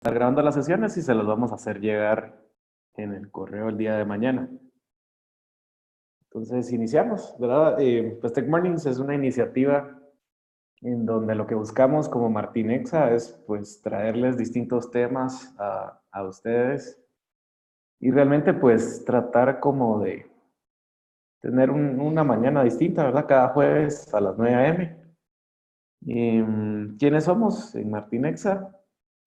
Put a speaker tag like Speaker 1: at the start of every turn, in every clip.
Speaker 1: estar grabando las sesiones y se las vamos a hacer llegar en el correo el día de mañana. Entonces, iniciamos, ¿verdad? Pues Tech Mornings es una iniciativa en donde lo que buscamos como Martinexa es pues traerles distintos temas a ustedes y realmente pues tratar como de tener una mañana distinta, ¿verdad? Cada jueves a las 9 a.m. ¿Quiénes somos en Martinexa?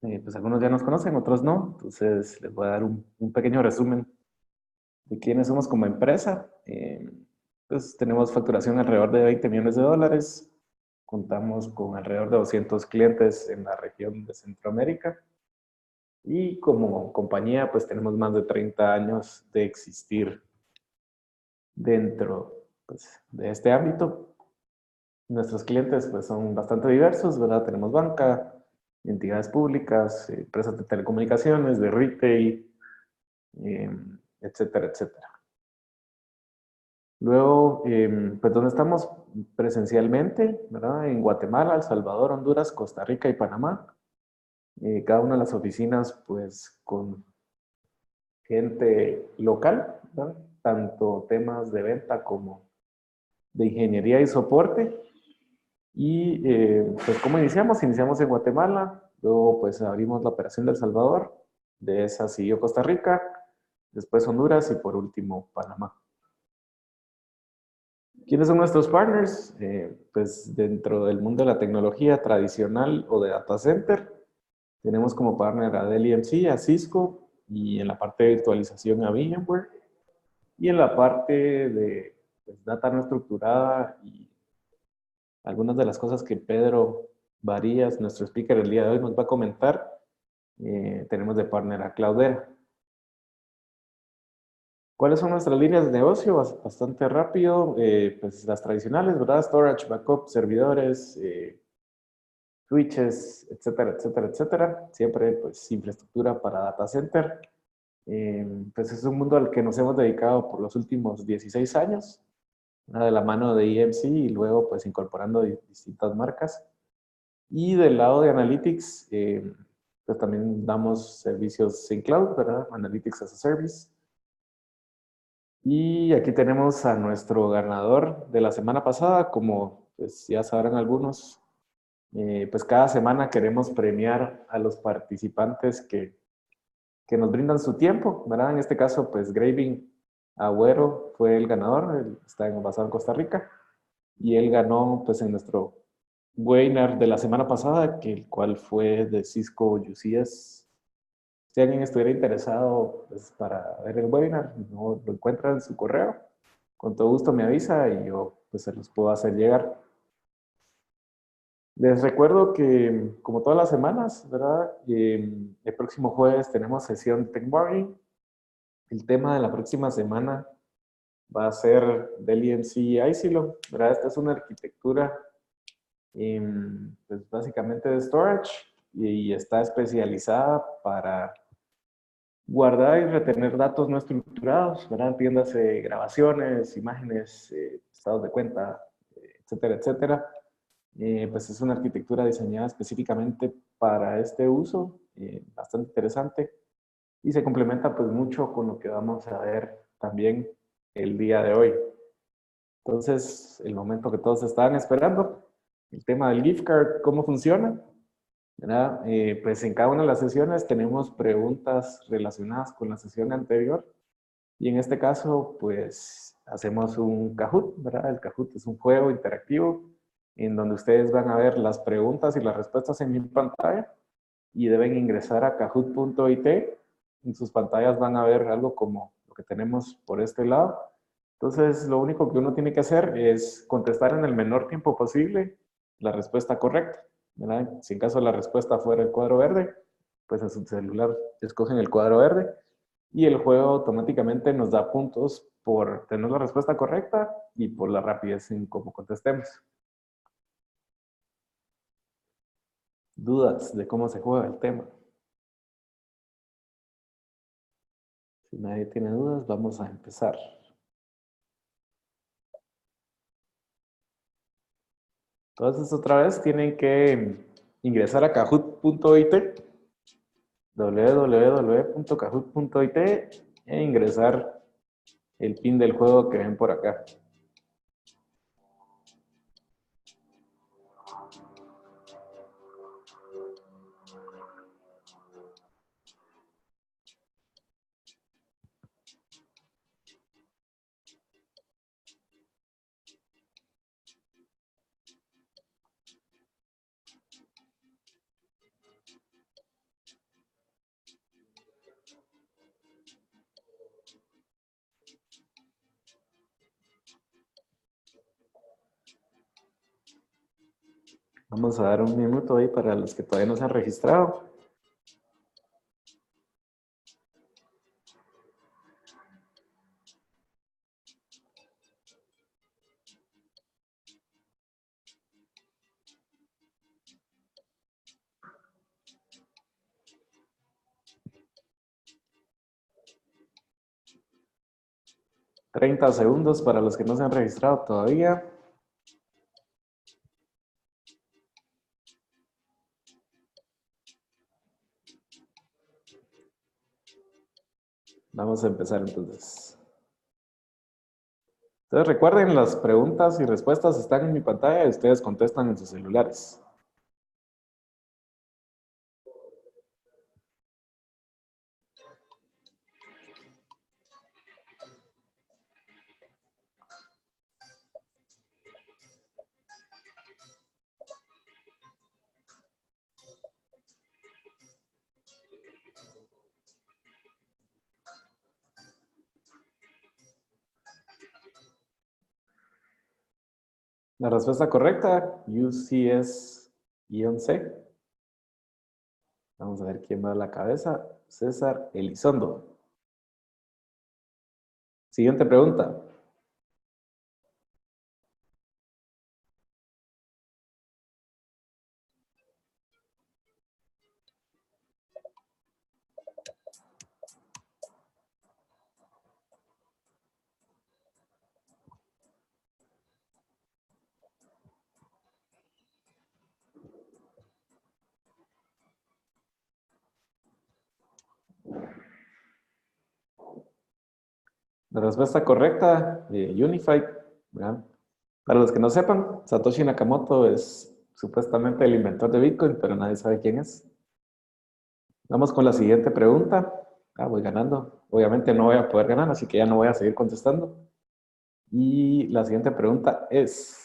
Speaker 1: Pues algunos ya nos conocen, otros no. Entonces les voy a dar un pequeño resumen de quiénes somos como empresa. Pues tenemos facturación alrededor de 20 millones de dólares. Contamos con alrededor de 200 clientes en la región de Centroamérica. Y como compañía, pues tenemos más de 30 años de existir dentro pues, de este ámbito. Nuestros clientes pues, son bastante diversos, ¿verdad? Tenemos banca, entidades públicas, empresas de telecomunicaciones, de retail, etcétera, etcétera. Luego, pues donde estamos presencialmente, ¿verdad? En Guatemala, El Salvador, Honduras, Costa Rica y Panamá. Cada una de las oficinas, pues, con gente local, ¿verdad? Tanto temas de venta como de ingeniería y soporte. Y pues, ¿cómo iniciamos? Iniciamos en Guatemala, luego pues abrimos la operación de El Salvador, de esa siguió Costa Rica, después Honduras y por último Panamá. ¿Quiénes son nuestros partners? Pues dentro del mundo de la tecnología tradicional o de data center, tenemos como partner a Dell EMC, a Cisco, y en la parte de virtualización a VMware, y en la parte de pues, data no estructurada y algunas de las cosas que Pedro Varías, nuestro speaker el día de hoy, nos va a comentar, tenemos de partner a Cloudera. ¿Cuáles son nuestras líneas de negocio? Bastante rápido, pues las tradicionales, ¿verdad? Storage, backup, servidores, switches, etcétera, etcétera, etcétera. Siempre, pues, infraestructura para data center. Pues es un mundo al que nos hemos dedicado por los últimos 16 años, de la mano de EMC y luego, pues, incorporando distintas marcas. Y del lado de Analytics, pues también damos servicios en cloud, ¿verdad? Analytics as a Service. Y aquí tenemos a nuestro ganador de la semana pasada, como pues ya sabrán algunos, pues cada semana queremos premiar a los participantes que nos brindan su tiempo, ¿verdad? En este caso, pues Graving Agüero fue el ganador, él está basado en Costa Rica, y él ganó pues en nuestro webinar de la semana pasada, que el cual fue de Cisco UCS. Si alguien estuviera interesado pues, para ver el webinar, no lo encuentra en su correo, con todo gusto me avisa y yo pues, se los puedo hacer llegar. Les recuerdo que, como todas las semanas, ¿verdad? El próximo jueves tenemos sesión Tech Morning. El tema de la próxima semana va a ser Dell EMC Isilon, ¿verdad? Esta es una arquitectura pues básicamente de storage y está especializada para guardar y retener datos no estructurados, ¿verdad? Entiéndase grabaciones, imágenes, estados de cuenta, etcétera, etcétera. Pues es una arquitectura diseñada específicamente para este uso, bastante interesante, y se complementa pues mucho con lo que vamos a ver también el día de hoy. Entonces, el momento que todos estaban esperando, el tema del gift card, ¿cómo funciona? ¿Verdad? Pues en cada una de las sesiones tenemos preguntas relacionadas con la sesión anterior y en este caso pues hacemos un Kahoot, ¿verdad? El Kahoot es un juego interactivo en donde ustedes van a ver las preguntas y las respuestas en mi pantalla y deben ingresar a kahoot.it. En sus pantallas van a ver algo como lo que tenemos por este lado. Entonces, lo único que uno tiene que hacer es contestar en el menor tiempo posible la respuesta correcta, ¿verdad? Si en caso la respuesta fuera el cuadro verde, pues en su celular escogen el cuadro verde y el juego automáticamente nos da puntos por tener la respuesta correcta y por la rapidez en cómo contestemos. Dudas de cómo se juega el tema. Si nadie tiene dudas, vamos a empezar. Entonces, otra vez tienen que ingresar a kahoot.it www.kahoot.it e ingresar el pin del juego que ven por acá. Vamos a dar un minuto ahí para los que todavía no se han registrado. $30 para los que no se han registrado todavía. Vamos a empezar entonces. Entonces recuerden, las preguntas y respuestas están en mi pantalla y ustedes contestan en sus celulares. La respuesta correcta, UCS-C. Vamos a ver quién va a la cabeza. César Elizondo. Siguiente pregunta. La respuesta correcta, Unified, ¿verdad? Para los que no sepan, Satoshi Nakamoto es supuestamente el inventor de Bitcoin, pero nadie sabe quién es. Vamos con la siguiente pregunta. Voy ganando. Obviamente no voy a poder ganar, así que ya no voy a seguir contestando. Y la siguiente pregunta es...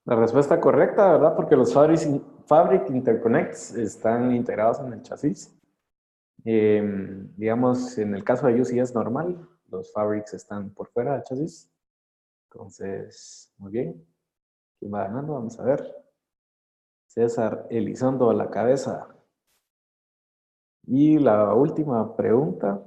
Speaker 1: La respuesta correcta, ¿verdad? Porque los Fabric Interconnects están integrados en el chasis. Digamos, en el caso de UCS normal, los Fabrics están por fuera del chasis. Entonces, muy bien. ¿Quién va ganando? Vamos a ver. César Elizondo a la cabeza. Y la última pregunta.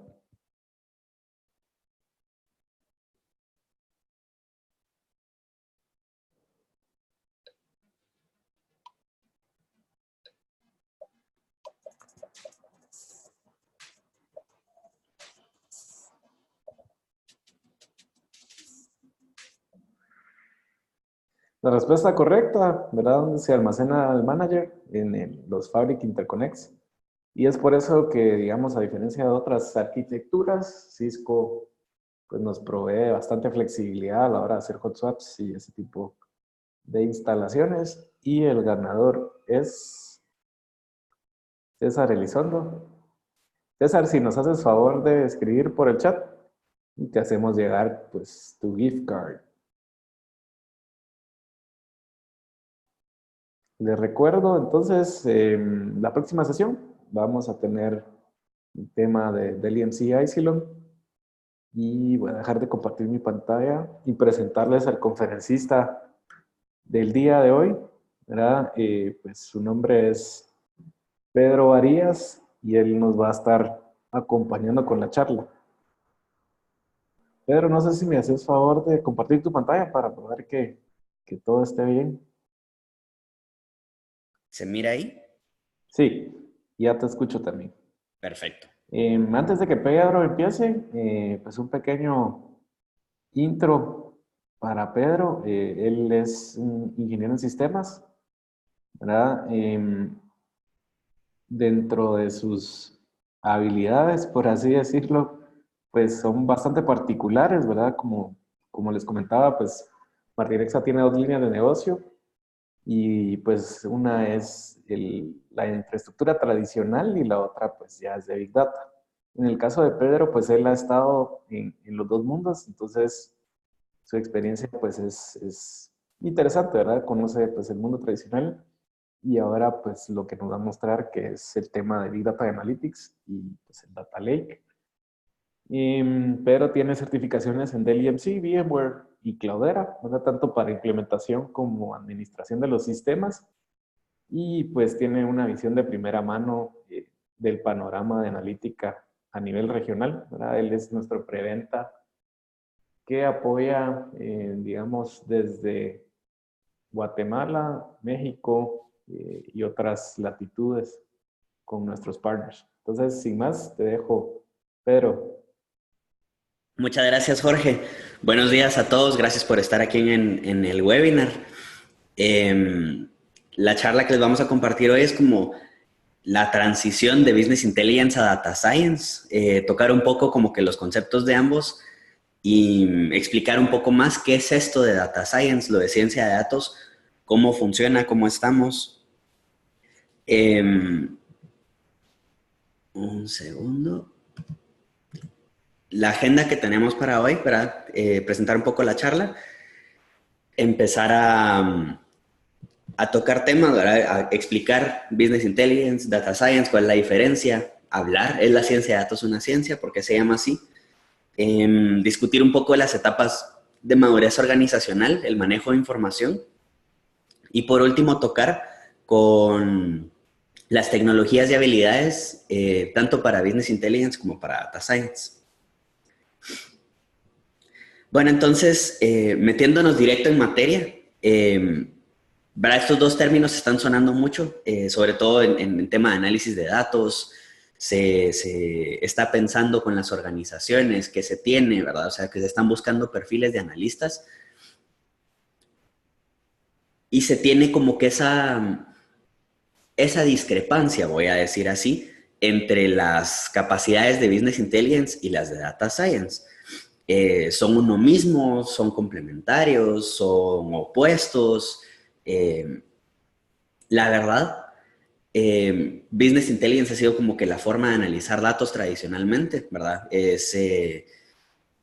Speaker 1: La respuesta correcta, ¿verdad? ¿Dónde se almacena el manager? En los Fabric Interconnects. Y es por eso que, digamos, a diferencia de otras arquitecturas, Cisco pues, nos provee bastante flexibilidad a la hora de hacer hot swaps y ese tipo de instalaciones. Y el ganador es César Elizondo. César, si nos haces favor de escribir por el chat y te hacemos llegar pues tu gift card. Les recuerdo entonces, la próxima sesión vamos a tener el tema del EMC Isilon y voy a dejar de compartir mi pantalla y presentarles al conferencista del día de hoy, ¿verdad? Pues su nombre es Pedro Arias y él nos va a estar acompañando con la charla. Pedro, no sé si me haces favor de compartir tu pantalla para poder que todo esté bien.
Speaker 2: ¿Se mira ahí?
Speaker 1: Sí, ya te escucho también.
Speaker 2: Perfecto.
Speaker 1: Antes de que Pedro empiece, pues un pequeño intro para Pedro. Él es un ingeniero en sistemas, ¿verdad? Dentro de sus habilidades, por así decirlo, pues son bastante particulares, ¿verdad? Como les comentaba, pues Martinexa tiene dos líneas de negocio y pues una es la infraestructura tradicional y la otra pues ya es de Big Data. En el caso de Pedro, pues él ha estado en los dos mundos, entonces su experiencia pues es interesante, ¿verdad? Conoce pues el mundo tradicional y ahora pues lo que nos va a mostrar que es el tema de Big Data Analytics y pues el Data Lake. Pero tiene certificaciones en Dell EMC, VMware y Cloudera, ¿verdad? Tanto para implementación como administración de los sistemas. Y pues tiene una visión de primera mano del panorama de analítica a nivel regional, ¿verdad? Él es nuestro preventa que apoya, digamos, desde Guatemala, México y otras latitudes con nuestros partners. Entonces, sin más, te dejo, Pedro.
Speaker 2: Muchas gracias, Jorge. Buenos días a todos. Gracias por estar aquí en el webinar. Em, la charla que les vamos a compartir hoy es como la transición de Business Intelligence a Data Science. Tocar un poco como que los conceptos de ambos y explicar un poco más qué es esto de Data Science, lo de ciencia de datos, cómo funciona, cómo estamos. Em, un segundo. La agenda que tenemos para hoy, para presentar un poco la charla, empezar a tocar temas, ¿verdad? A explicar Business Intelligence, Data Science, cuál es la diferencia, hablar, ¿es la ciencia de datos una ciencia? ¿Por qué se llama así? Discutir un poco de las etapas de madurez organizacional, el manejo de información y por último tocar con las tecnologías y habilidades tanto para Business Intelligence como para Data Science. Bueno, entonces, metiéndonos directo en materia, ¿verdad? Estos dos términos están sonando mucho, sobre todo en el tema de análisis de datos. Se está pensando con las organizaciones que se tiene, ¿verdad? O sea, que se están buscando perfiles de analistas y se tiene como que esa discrepancia, voy a decir así, entre las capacidades de Business Intelligence y las de Data Science. Son uno mismo, son complementarios, son opuestos. Eh, la verdad, Business Intelligence ha sido como que la forma de analizar datos tradicionalmente, ¿verdad? Es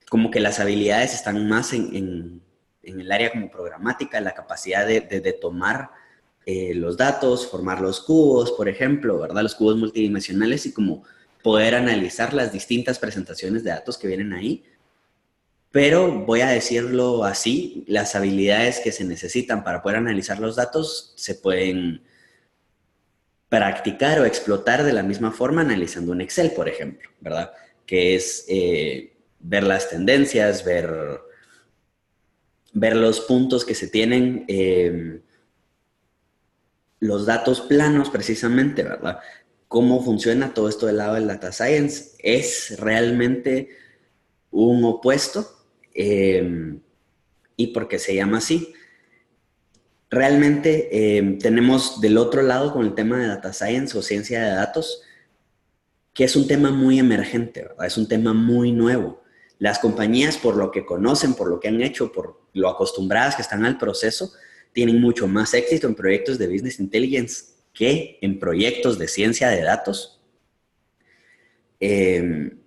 Speaker 2: como que las habilidades están más en el área como programática, la capacidad de tomar los datos, formar los cubos, por ejemplo, ¿verdad? Los cubos multidimensionales y como poder analizar las distintas presentaciones de datos que vienen ahí. Pero voy a decirlo así, las habilidades que se necesitan para poder analizar los datos se pueden practicar o explotar de la misma forma analizando un Excel, por ejemplo, ¿verdad? Que es ver las tendencias, ver los puntos que se tienen, los datos planos precisamente, ¿verdad? Cómo funciona todo esto del lado del data science. Es realmente un opuesto y porque se llama así. Realmente tenemos del otro lado con el tema de data science o ciencia de datos, que es un tema muy emergente, ¿verdad? Es un tema muy nuevo. Las compañías, por lo que conocen, por lo que han hecho, por lo acostumbradas que están al proceso, tienen mucho más éxito en proyectos de Business Intelligence que en proyectos de ciencia de datos. Eh,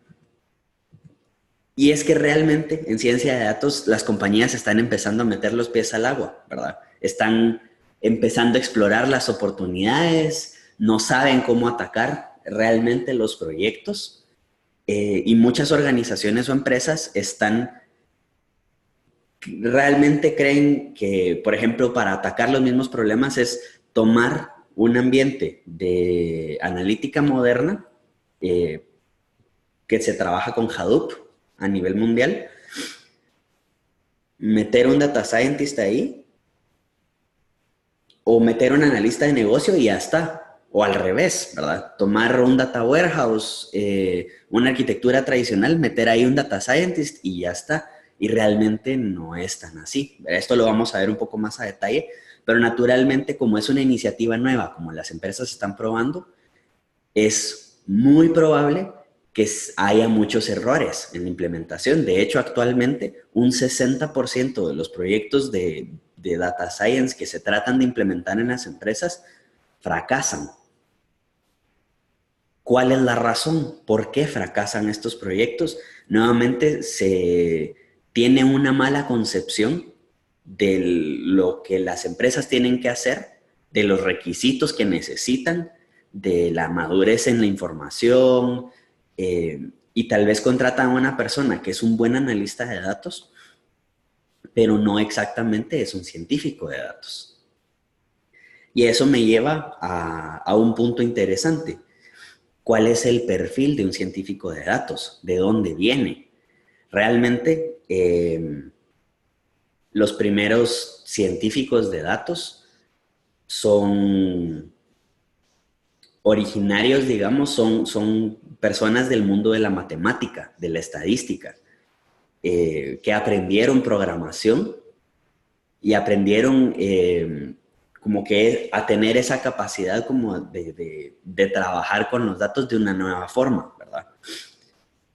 Speaker 2: y es que realmente en ciencia de datos las compañías están empezando a meter los pies al agua, ¿verdad? Están empezando a explorar las oportunidades, no saben cómo atacar realmente los proyectos y muchas organizaciones o empresas realmente creen que, por ejemplo, para atacar los mismos problemas es tomar un ambiente de analítica moderna eh, que se trabaja con Hadoop a nivel mundial meter un data scientist ahí o meter un analista de negocio y ya está. O al revés, ¿verdad? Tomar un data warehouse, una arquitectura tradicional, meter ahí un data scientist y ya está. Y realmente no es tan así. Esto lo vamos a ver un poco más a detalle, pero naturalmente como es una iniciativa nueva, como las empresas están probando, es muy probable que haya muchos errores en la implementación. De hecho, actualmente un 60% de los proyectos de data science que se tratan de implementar en las empresas fracasan. ¿Cuál es la razón? ¿Por qué fracasan estos proyectos? Nuevamente se tiene una mala concepción de lo que las empresas tienen que hacer, de los requisitos que necesitan, de la madurez en la información, y tal vez contratan a una persona que es un buen analista de datos, pero no exactamente es un científico de datos. Y eso me lleva a un punto interesante. ¿Cuál es el perfil de un científico de datos? ¿De dónde viene? Realmente, los primeros científicos de datos son originarios, digamos, son personas del mundo de la matemática, de la estadística, que aprendieron programación y aprendieron como que a tener esa capacidad como de trabajar con los datos de una nueva forma, ¿verdad?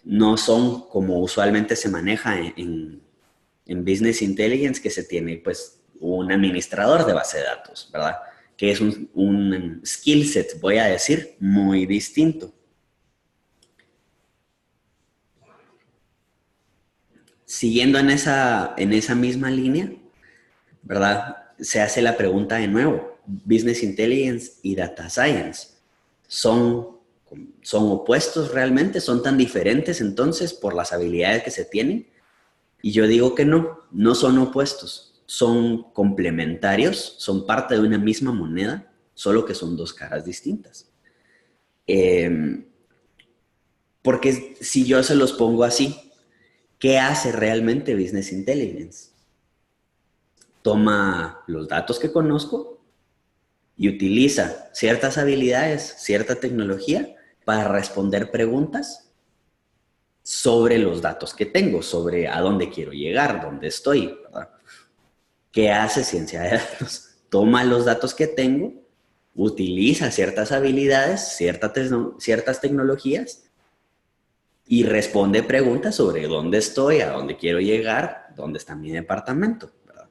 Speaker 2: No son como usualmente se maneja en Business Intelligence, que se tiene pues un administrador de base de datos, ¿verdad? Que es un skill set, voy a decir, muy distinto. Siguiendo en esa misma línea, ¿verdad? Se hace la pregunta de nuevo, Business Intelligence y Data Science, ¿son opuestos realmente? ¿Son tan diferentes entonces por las habilidades que se tienen? Y yo digo que no son opuestos, son complementarios, son parte de una misma moneda, solo que son dos caras distintas. Porque si yo se los pongo así, ¿qué hace realmente Business Intelligence? Toma los datos que conozco y utiliza ciertas habilidades, cierta tecnología para responder preguntas sobre los datos que tengo, sobre a dónde quiero llegar, dónde estoy, ¿verdad? ¿Qué hace ciencia de datos? Toma los datos que tengo, utiliza ciertas habilidades, ciertas tecnologías y responde preguntas sobre dónde estoy, a dónde quiero llegar, dónde está mi departamento, ¿verdad?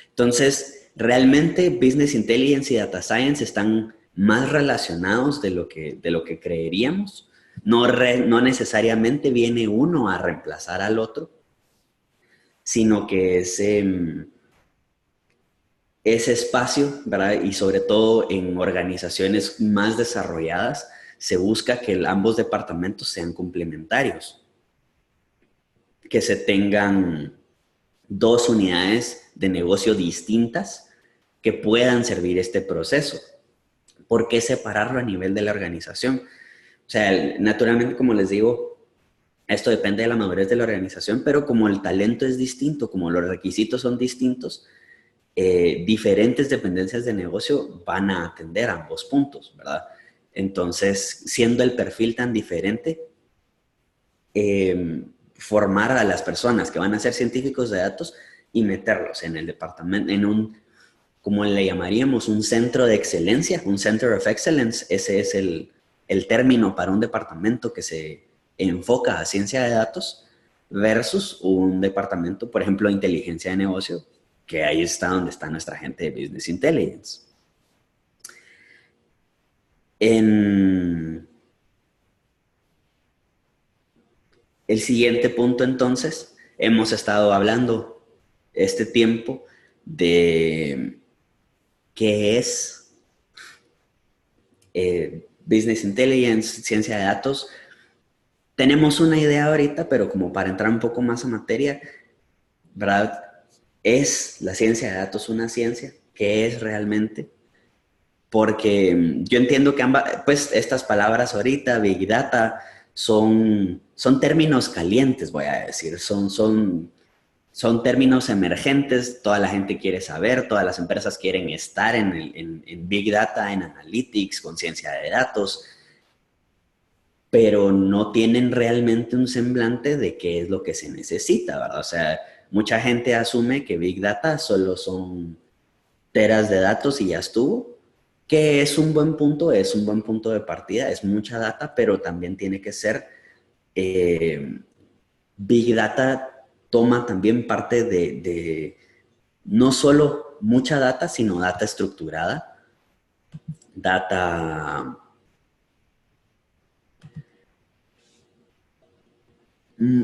Speaker 2: Entonces, realmente Business Intelligence y Data Science están más relacionados de lo que creeríamos. No necesariamente viene uno a reemplazar al otro, sino que ese espacio, ¿verdad? Y sobre todo en organizaciones más desarrolladas, se busca que ambos departamentos sean complementarios, que se tengan dos unidades de negocio distintas que puedan servir este proceso. ¿Por qué separarlo a nivel de la organización? O sea, naturalmente, como les digo, esto depende de la madurez de la organización, pero como el talento es distinto, como los requisitos son distintos, diferentes dependencias de negocio van a atender a ambos puntos, ¿verdad? Entonces, siendo el perfil tan diferente, formar a las personas que van a ser científicos de datos y meterlos en el departamento, como le llamaríamos, un centro de excelencia, un Center of Excellence. Ese es el término para un departamento que se enfoca a ciencia de datos versus un departamento, por ejemplo, de inteligencia de negocio, que ahí está donde está nuestra gente de Business Intelligence. En el siguiente punto, entonces, hemos estado hablando este tiempo de qué es Business Intelligence, ciencia de datos. Tenemos una idea ahorita, pero como para entrar un poco más a materia, ¿verdad? ¿Es la ciencia de datos una ciencia? ¿Qué es realmente? Porque yo entiendo que pues estas palabras ahorita, Big Data, son términos calientes, voy a decir. son términos emergentes, toda la gente quiere saber, todas las empresas quieren estar en Big Data, en Analytics, con ciencia de datos, pero no tienen realmente un semblante de qué es lo que se necesita, ¿verdad? O sea, mucha gente asume que Big Data solo son teras de datos y ya estuvo, que es un buen punto de partida, es mucha data, pero también tiene que ser, Big Data toma también parte de no solo mucha data, sino data estructurada, data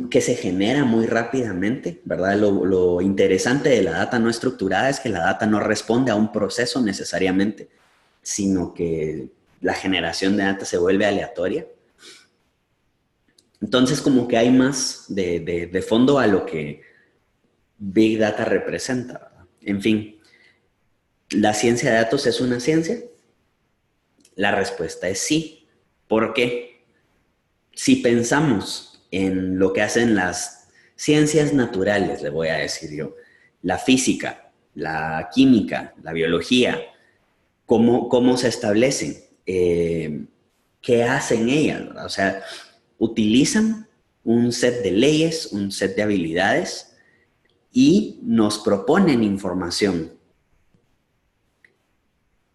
Speaker 2: que se genera muy rápidamente, ¿verdad? Lo interesante de la data no estructurada es que la data no responde a un proceso necesariamente, sino que la generación de data se vuelve aleatoria. Entonces, como que hay más de fondo a lo que Big Data representa, ¿verdad? En fin, ¿la ciencia de datos es una ciencia? La respuesta es sí. ¿Por qué? Si pensamos en lo que hacen las ciencias naturales, le voy a decir yo, la física, la química, la biología, cómo se establecen, qué hacen ellas, ¿verdad? O sea, utilizan un set de leyes, un set de habilidades y nos proponen información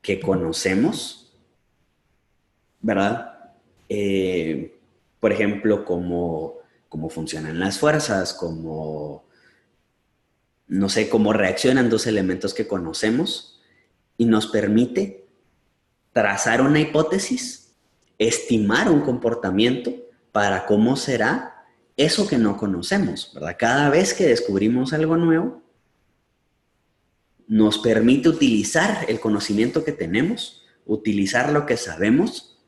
Speaker 2: que conocemos, ¿verdad? Por ejemplo, cómo funcionan las fuerzas, no sé, cómo reaccionan dos elementos que conocemos y nos permite trazar una hipótesis, estimar un comportamiento para cómo será eso que no conocemos, ¿verdad? Cada vez que descubrimos algo nuevo, nos permite utilizar el conocimiento que tenemos, utilizar lo que sabemos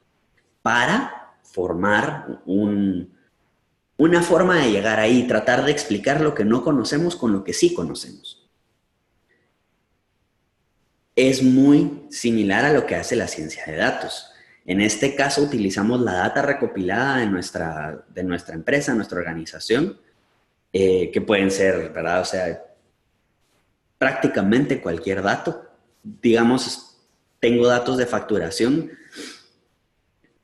Speaker 2: para formar una forma de llegar ahí, tratar de explicar lo que no conocemos con lo que sí conocemos. Es muy similar a lo que hace la ciencia de datos. En este caso utilizamos la data recopilada de nuestra empresa, nuestra organización, que pueden ser, ¿verdad? O sea, prácticamente cualquier dato. Digamos, tengo datos de facturación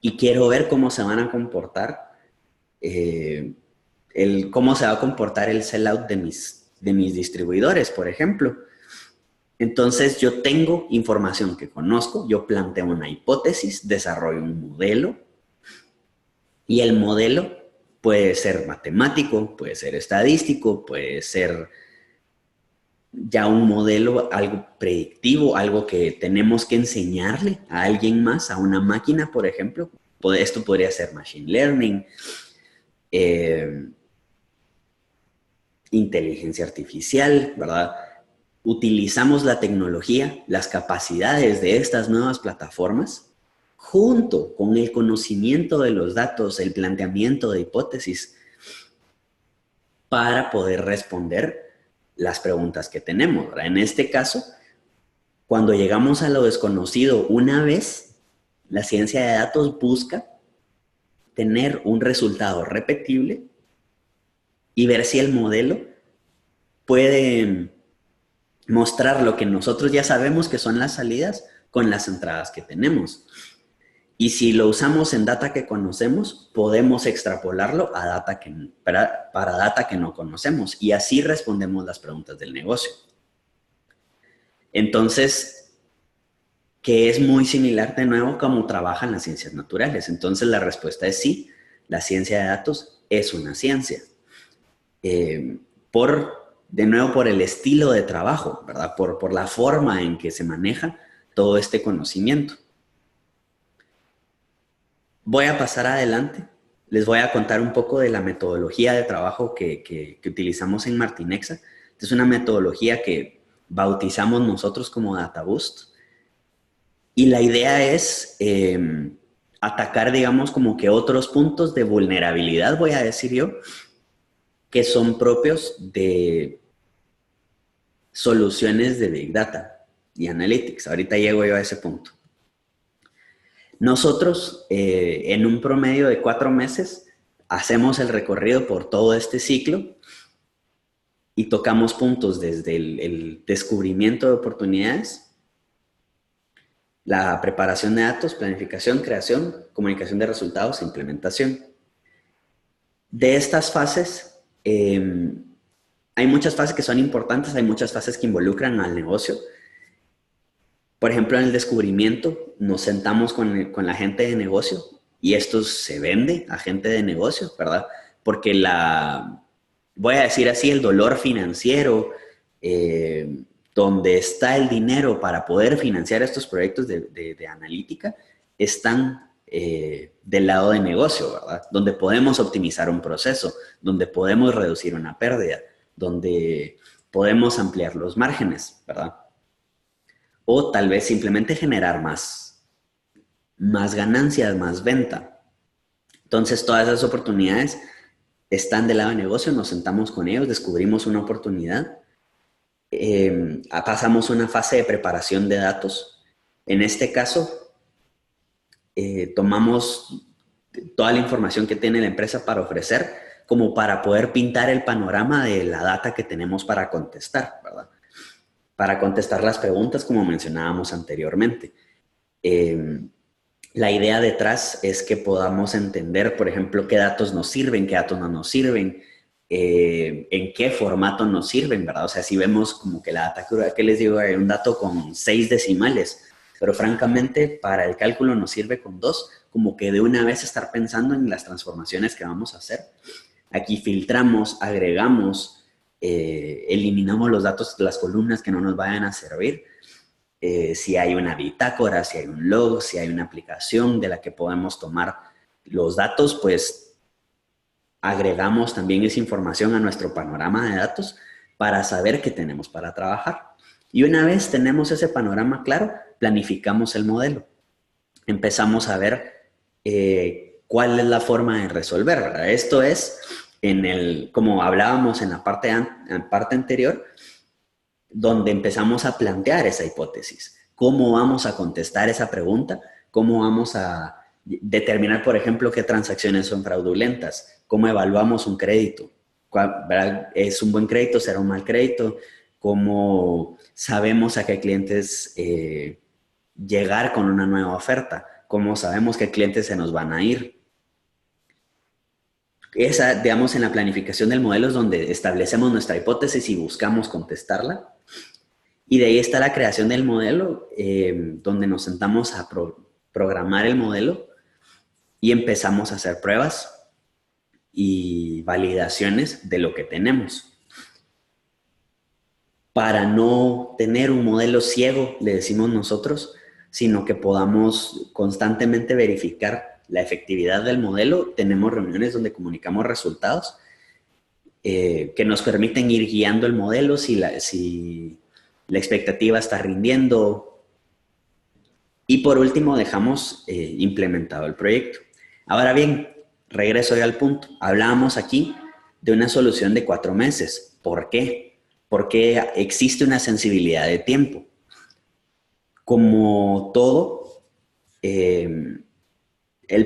Speaker 2: y quiero ver cómo se van a comportar, cómo se va a comportar el sellout de mis distribuidores, por ejemplo. Entonces yo tengo información que conozco, yo planteo una hipótesis, desarrollo un modelo y el modelo puede ser matemático, puede ser estadístico, puede ser ya un modelo, algo predictivo, algo que tenemos que enseñarle a alguien más, a una máquina, por ejemplo. Esto podría ser machine learning, inteligencia artificial, ¿verdad? Utilizamos la tecnología, las capacidades de estas nuevas plataformas, junto con el conocimiento de los datos, el planteamiento de hipótesis, para poder responder las preguntas que tenemos, ¿verdad? En este caso, cuando llegamos a lo desconocido una vez, la ciencia de datos busca tener un resultado repetible y ver si el modelo puede mostrar lo que nosotros ya sabemos que son las salidas con las entradas que tenemos. Y si lo usamos en data que conocemos, podemos extrapolarlo a para data que no conocemos y así respondemos las preguntas del negocio. Entonces, que es muy similar de nuevo como trabajan las ciencias naturales. Entonces, la respuesta es sí, la ciencia de datos es una ciencia. De nuevo, por el estilo de trabajo, ¿verdad? Por la forma en que se maneja todo este conocimiento. Voy a pasar adelante. Les voy a contar un poco de la metodología de trabajo que utilizamos en Martinexa. Esta es una metodología que bautizamos nosotros como DataBoost. Y la idea es atacar, digamos, como que otros puntos de vulnerabilidad, voy a decir yo, que son propios de soluciones de Big Data y Analytics. Ahorita llego yo a ese punto. Nosotros, en un promedio de 4 meses, hacemos el recorrido por todo este ciclo y tocamos puntos desde el descubrimiento de oportunidades, la preparación de datos, planificación, creación, comunicación de resultados e implementación. De estas fases, hay muchas fases que son importantes, hay muchas fases que involucran al negocio. Por ejemplo, en el descubrimiento nos sentamos con la gente de negocio y esto se vende a gente de negocio, ¿verdad? Porque voy a decir así, el dolor financiero, donde está el dinero para poder financiar estos proyectos de analítica, están del lado de negocio, ¿verdad? Donde podemos optimizar un proceso, donde podemos reducir una pérdida, donde podemos ampliar los márgenes, ¿verdad? O tal vez simplemente generar más ganancias, más venta. Entonces, todas esas oportunidades están del lado de negocio, nos sentamos con ellos, descubrimos una oportunidad, pasamos una fase de preparación de datos. En este caso, tomamos toda la información que tiene la empresa para ofrecer, como para poder pintar el panorama de la data que tenemos para contestar, ¿verdad? Para contestar las preguntas, como mencionábamos anteriormente. La idea detrás es que podamos entender, por ejemplo, qué datos nos sirven, qué datos no nos sirven, en qué formato nos sirven, ¿verdad? O sea, si vemos como que la data, ¿qué les digo? Hay un dato con 6 decimales, pero francamente para el cálculo nos sirve con 2, como que de una vez estar pensando en las transformaciones que vamos a hacer. Aquí filtramos, agregamos, eliminamos los datos de las columnas que no nos vayan a servir. Si hay una bitácora, si hay un log, si hay una aplicación de la que podemos tomar los datos, pues agregamos también esa información a nuestro panorama de datos para saber qué tenemos para trabajar. Y una vez tenemos ese panorama claro, planificamos el modelo. Empezamos a ver cuál es la forma de resolver, ¿verdad? Esto es, como hablábamos en la parte anterior, donde empezamos a plantear esa hipótesis. ¿Cómo vamos a contestar esa pregunta? ¿Cómo vamos a determinar, por ejemplo, qué transacciones son fraudulentas? ¿Cómo evaluamos un crédito? ¿Verdad? ¿Es un buen crédito? ¿Será un mal crédito? ¿Cómo sabemos a qué clientes llegar con una nueva oferta? ¿Cómo sabemos qué clientes se nos van a ir? Esa, digamos, en la planificación del modelo es donde establecemos nuestra hipótesis y buscamos contestarla. Y de ahí está la creación del modelo, donde nos sentamos a programar el modelo y empezamos a hacer pruebas y validaciones de lo que tenemos. Para no tener un modelo ciego, le decimos nosotros, sino que podamos constantemente verificar la efectividad del modelo, tenemos reuniones donde comunicamos resultados que nos permiten ir guiando el modelo si la expectativa está rindiendo. Y por último, dejamos implementado el proyecto. Ahora bien, regreso yo al punto. Hablábamos aquí de una solución de 4 meses. ¿Por qué? Porque existe una sensibilidad de tiempo. Como todo, el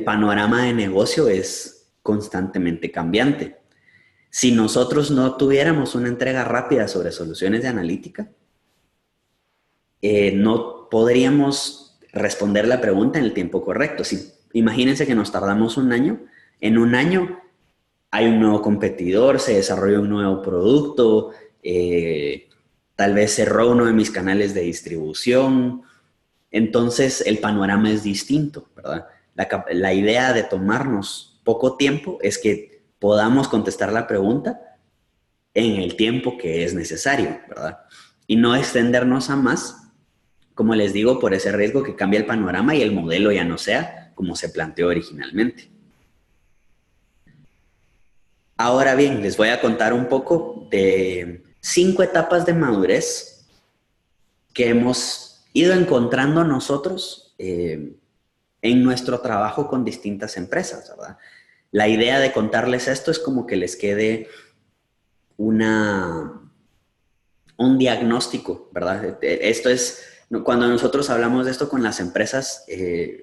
Speaker 2: panorama de negocio es constantemente cambiante. Si nosotros no tuviéramos una entrega rápida sobre soluciones de analítica, no podríamos responder la pregunta en el tiempo correcto. Imagínense que nos tardamos un año. En un año hay un nuevo competidor, se desarrolla un nuevo producto, tal vez cerró uno de mis canales de distribución. Entonces el panorama es distinto, ¿verdad? La idea de tomarnos poco tiempo es que podamos contestar la pregunta en el tiempo que es necesario, ¿verdad? Y no extendernos a más, como les digo, por ese riesgo que cambie el panorama y el modelo ya no sea como se planteó originalmente. Ahora bien, les voy a contar un poco de 5 etapas de madurez que hemos ido encontrando nosotros en nuestro trabajo con distintas empresas, ¿verdad? La idea de contarles esto es como que les quede un diagnóstico, ¿verdad? Esto es, cuando nosotros hablamos de esto con las empresas,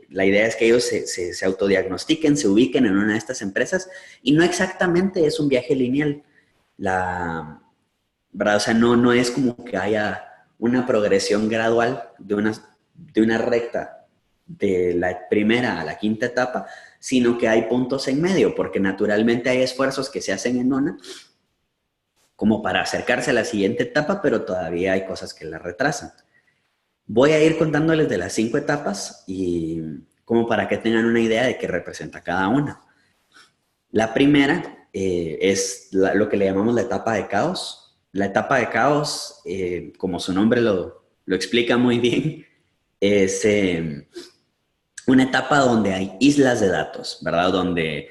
Speaker 2: la idea es que ellos se autodiagnostiquen, se ubiquen en una de estas empresas y no exactamente es un viaje lineal. ¿verdad? O sea, no es como que haya una progresión gradual de una recta de la primera a la quinta etapa, sino que hay puntos en medio, porque naturalmente hay esfuerzos que se hacen en una como para acercarse a la siguiente etapa, pero todavía hay cosas que la retrasan. Voy a ir contándoles de las 5 etapas y como para que tengan una idea de qué representa cada una. La primera es lo que le llamamos la etapa de caos. La etapa de caos, como su nombre lo explica muy bien, es una etapa donde hay islas de datos, ¿verdad? Donde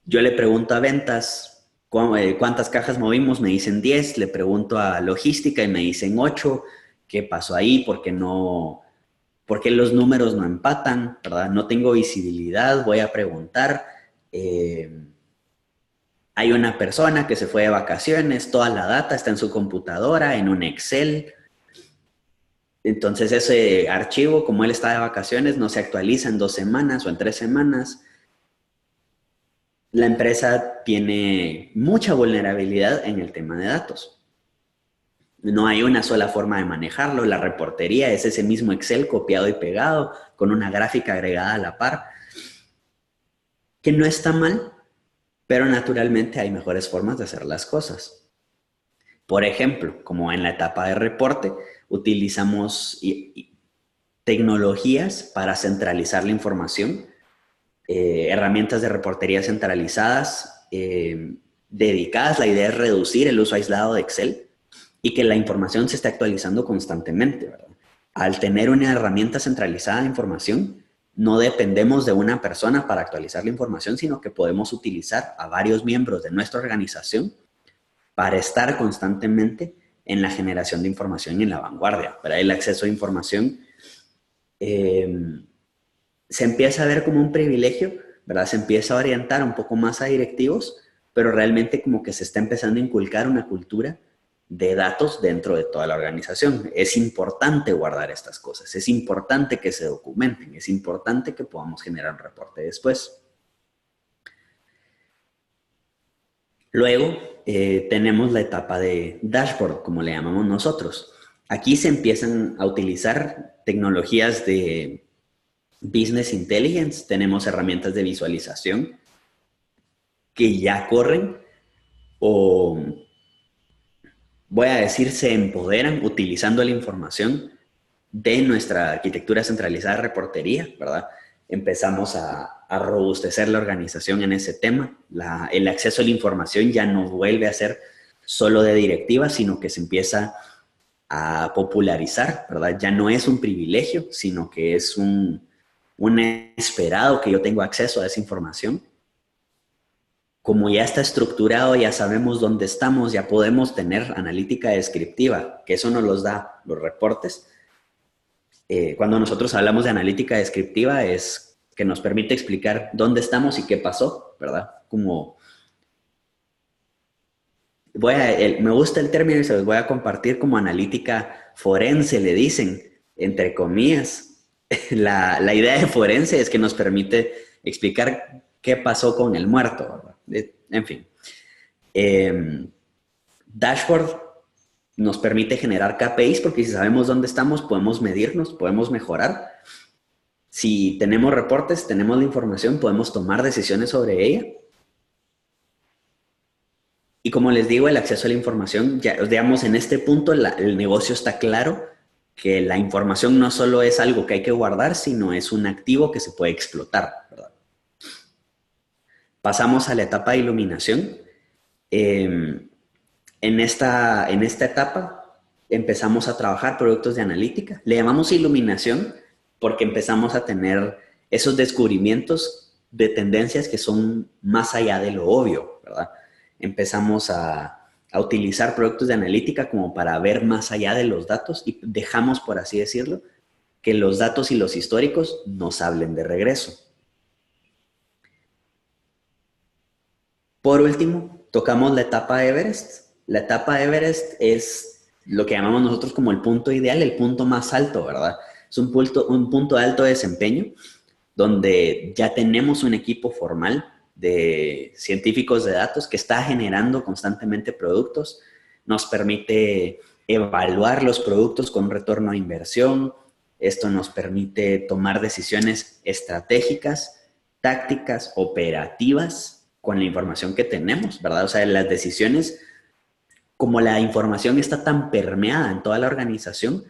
Speaker 2: yo le pregunto a ventas cuántas cajas movimos, me dicen 10, le pregunto a logística y me dicen 8, ¿qué pasó ahí? ¿Por qué los números no empatan? ¿Verdad? No tengo visibilidad, voy a preguntar. Hay una persona que se fue de vacaciones, toda la data está en su computadora, en un Excel. Entonces ese archivo, como él está de vacaciones, no se actualiza en 2 semanas o en 3 semanas. La empresa tiene mucha vulnerabilidad en el tema de datos. No hay una sola forma de manejarlo. La reportería es ese mismo Excel copiado y pegado con una gráfica agregada a la par, que no está mal, pero naturalmente hay mejores formas de hacer las cosas. Por ejemplo, como en la etapa de reporte, utilizamos tecnologías para centralizar la información, herramientas de reportería centralizadas dedicadas. La idea es reducir el uso aislado de Excel y que la información se esté actualizando constantemente, ¿verdad? Al tener una herramienta centralizada de información, no dependemos de una persona para actualizar la información, sino que podemos utilizar a varios miembros de nuestra organización para estar constantemente en la generación de información y en la vanguardia. Para el acceso a información se empieza a ver como un privilegio, ¿verdad? Se empieza a orientar un poco más a directivos, pero realmente como que se está empezando a inculcar una cultura de datos dentro de toda la organización. Es importante guardar estas cosas, es importante que se documenten, es importante que podamos generar un reporte después. Luego tenemos la etapa de dashboard, como le llamamos nosotros. Aquí se empiezan a utilizar tecnologías de business intelligence, tenemos herramientas de visualización que ya corren o, voy a decir, se empoderan utilizando la información de nuestra arquitectura centralizada de reportería, ¿verdad? Empezamos a robustecer la organización en ese tema. El acceso a la información ya no vuelve a ser solo de directiva, sino que se empieza a popularizar, ¿verdad? Ya no es un privilegio, sino que es un esperado que yo tengo acceso a esa información. Como ya está estructurado, ya sabemos dónde estamos, ya podemos tener analítica descriptiva, que eso nos los da los reportes. Cuando nosotros hablamos de analítica descriptiva es que nos permite explicar dónde estamos y qué pasó, ¿verdad? Como me gusta el término y se los voy a compartir como analítica forense, le dicen, entre comillas. La idea de forense es que nos permite explicar qué pasó con el muerto, ¿verdad? En fin. Dashboard nos permite generar KPIs porque si sabemos dónde estamos, podemos medirnos, podemos mejorar. Si tenemos reportes, tenemos la información, podemos tomar decisiones sobre ella. Y como les digo, el acceso a la información, ya, digamos, en este punto el negocio está claro que la información no solo es algo que hay que guardar, sino es un activo que se puede explotar, ¿verdad? Pasamos a la etapa de iluminación. En esta etapa empezamos a trabajar productos de analítica. Le llamamos iluminación porque empezamos a tener esos descubrimientos de tendencias que son más allá de lo obvio, ¿verdad? Empezamos a utilizar productos de analítica como para ver más allá de los datos y dejamos, por así decirlo, que los datos y los históricos nos hablen de regreso. Por último, tocamos la etapa de Everest. La etapa de Everest es lo que llamamos nosotros como el punto ideal, el punto más alto, ¿verdad? Es un punto de alto desempeño donde ya tenemos un equipo formal de científicos de datos que está generando constantemente productos. nos permite evaluar los productos con retorno a inversión. Esto nos permite tomar decisiones estratégicas, tácticas, operativas con la información que tenemos, ¿verdad? O sea, las decisiones, como la información está tan permeada en toda la organización,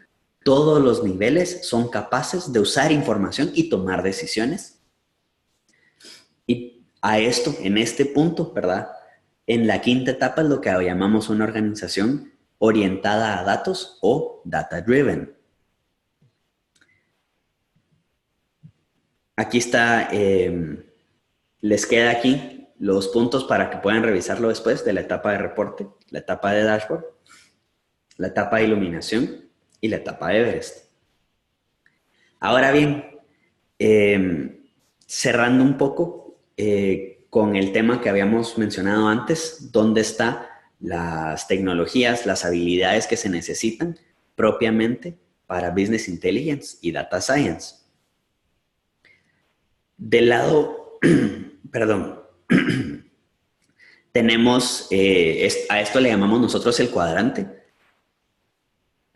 Speaker 2: todos los niveles son capaces de usar información y tomar decisiones. Y a esto, en este punto, ¿verdad? En la quinta etapa es lo que llamamos una organización orientada a datos o data-driven. Aquí está, les queda aquí los puntos para que puedan revisarlo después de la etapa de reporte, la etapa de dashboard, la etapa de iluminación y la etapa de Everest. Ahora bien, cerrando un poco con el tema que habíamos mencionado antes, ¿dónde están las tecnologías, las habilidades que se necesitan propiamente para Business Intelligence y Data Science? Del lado, perdón, tenemos, a esto le llamamos nosotros el cuadrante.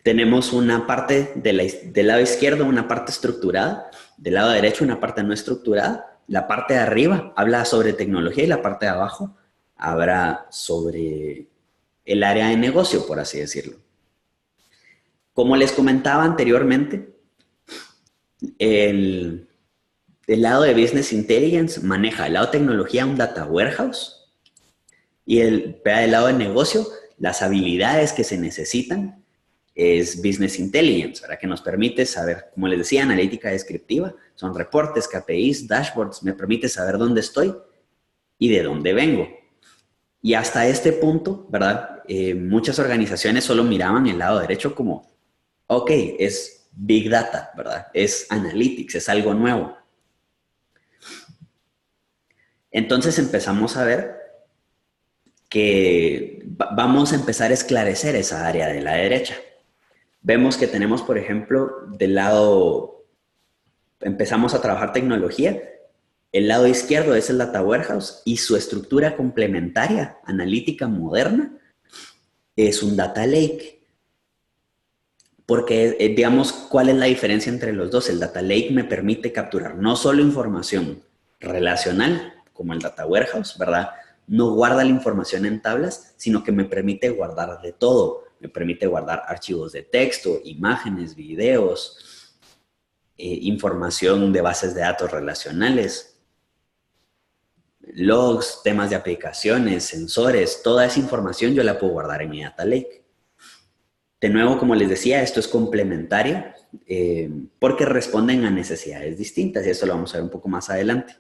Speaker 2: Tenemos una parte del lado izquierdo, una parte estructurada, del lado derecho una parte no estructurada. La parte de arriba habla sobre tecnología y la parte de abajo habla sobre el área de negocio, por así decirlo. Como les comentaba anteriormente, el lado de Business Intelligence maneja el lado de tecnología un Data Warehouse y el lado de negocio, las habilidades que se necesitan es Business Intelligence, ¿verdad? Que nos permite saber, como les decía, analítica descriptiva, son reportes, KPIs, dashboards, me permite saber dónde estoy y de dónde vengo. Y hasta este punto, ¿verdad? Muchas organizaciones solo miraban el lado derecho como, ok, es Big Data, ¿verdad? Es Analytics, es algo nuevo. Entonces empezamos a ver que vamos a empezar a esclarecer esa área de la derecha. Vemos que tenemos, por ejemplo, del lado, empezamos a trabajar tecnología. El lado izquierdo es el Data Warehouse y su estructura complementaria, analítica moderna, es un Data Lake. Porque, digamos, ¿cuál es la diferencia entre los dos? El Data Lake me permite capturar no solo información relacional, como el Data Warehouse, ¿verdad? No guarda la información en tablas, sino que me permite guardar de todo. Me permite guardar archivos de texto, imágenes, videos, información de bases de datos relacionales, logs, temas de aplicaciones, sensores, toda esa información yo la puedo guardar en mi Data Lake. De nuevo, como les decía, esto es complementario porque responden a necesidades distintas y eso lo vamos a ver un poco más adelante.